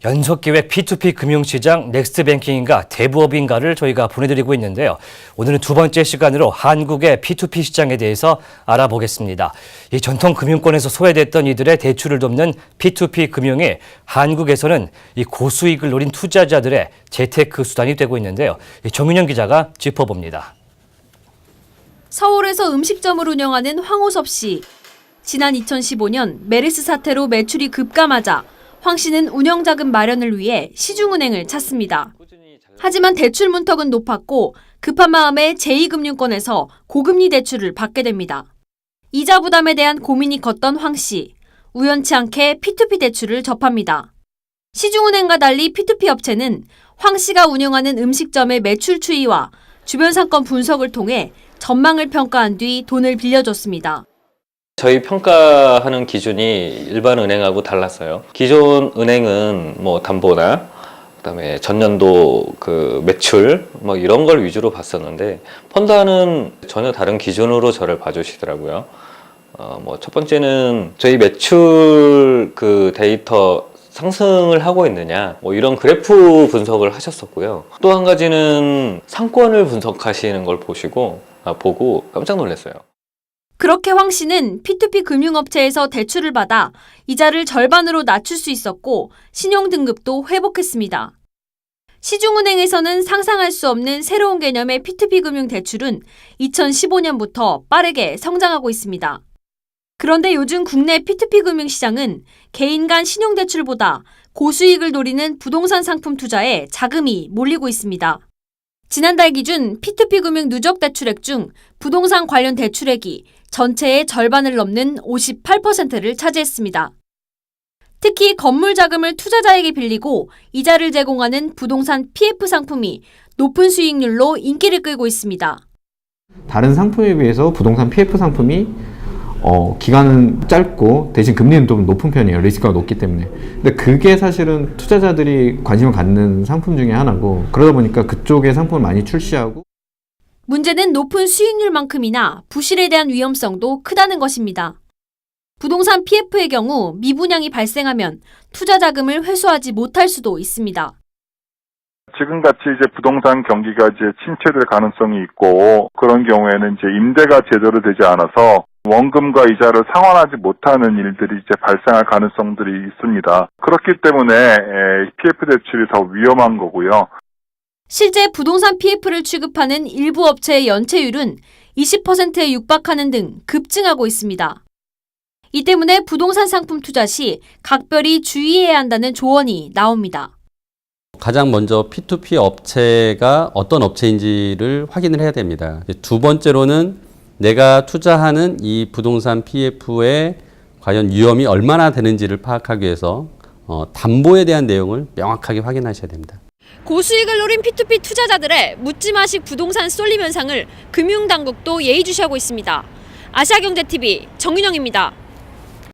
연속기획 P2P 금융시장 넥스트뱅킹인가 대부업인가를 저희가 보내드리고 있는데요. 오늘은 두 번째 시간으로 한국의 P2P 시장에 대해서 알아보겠습니다. 이 전통 금융권에서 소외됐던 이들의 대출을 돕는 P2P 금융이 한국에서는 이 고수익을 노린 투자자들의 재테크 수단이 되고 있는데요. 정윤영 기자가 짚어봅니다. 서울에서 음식점을 운영하는 황호섭 씨. 지난 2015년 메르스 사태로 매출이 급감하자 황 씨는 운영자금 마련을 위해 시중은행을 찾습니다. 하지만 대출 문턱은 높았고 급한 마음에 제2금융권에서 고금리 대출을 받게 됩니다. 이자 부담에 대한 고민이 컸던 황 씨. 우연치 않게 P2P 대출을 접합니다. 시중은행과 달리 P2P 업체는 황 씨가 운영하는 음식점의 매출 추이와 주변 상권 분석을 통해 전망을 평가한 뒤 돈을 빌려줬습니다. 저희 평가하는 기준이 일반 은행하고 달랐어요. 기존 은행은 뭐 담보나 그다음에 전년도 그 매출 뭐 이런 걸 위주로 봤었는데 펀드는 전혀 다른 기준으로 저를 봐주시더라고요. 뭐 첫 번째는 저희 매출 그 데이터 상승을 하고 있느냐 뭐 이런 그래프 분석을 하셨었고요. 또 한 가지는 상권을 분석하시는 걸 보고 깜짝 놀랐어요. 그렇게 황 씨는 P2P 금융업체에서 대출을 받아 이자를 절반으로 낮출 수 있었고 신용등급도 회복했습니다. 시중은행에서는 상상할 수 없는 새로운 개념의 P2P 금융 대출은 2015년부터 빠르게 성장하고 있습니다. 그런데 요즘 국내 P2P 금융 시장은 개인 간 신용대출보다 고수익을 노리는 부동산 상품 투자에 자금이 몰리고 있습니다. 지난달 기준 P2P 금융 누적 대출액 중 부동산 관련 대출액이 전체의 절반을 넘는 58%를 차지했습니다. 특히 건물 자금을 투자자에게 빌리고 이자를 제공하는 부동산 PF 상품이 높은 수익률로 인기를 끌고 있습니다. 다른 상품에 비해서 부동산 PF 상품이 기간은 짧고 대신 금리는 좀 높은 편이에요. 리스크가 높기 때문에. 근데 그게 사실은 투자자들이 관심을 갖는 상품 중에 하나고 그러다 보니까 그쪽의 상품을 많이 출시하고 문제는 높은 수익률만큼이나 부실에 대한 위험성도 크다는 것입니다. 부동산 PF의 경우 미분양이 발생하면 투자 자금을 회수하지 못할 수도 있습니다. 지금같이 이제 부동산 경기가 이제 침체될 가능성이 있고 그런 경우에는 이제 임대가 제대로 되지 않아서 원금과 이자를 상환하지 못하는 일들이 이제 발생할 가능성들이 있습니다. 그렇기 때문에 PF 대출이 더 위험한 거고요. 실제 부동산 PF를 취급하는 일부 업체의 연체율은 20%에 육박하는 등 급증하고 있습니다. 이 때문에 부동산 상품 투자 시 각별히 주의해야 한다는 조언이 나옵니다. 가장 먼저 P2P 업체가 어떤 업체인지를 확인을 해야 됩니다. 두 번째로는 내가 투자하는 이 부동산 PF의 과연 위험이 얼마나 되는지를 파악하기 위해서 담보에 대한 내용을 명확하게 확인하셔야 됩니다. 고수익을 노린 P2P 투자자들의 묻지마식 부동산 쏠림 현상을 금융당국도 예의주시하고 있습니다. 아시아경제TV 정윤영입니다.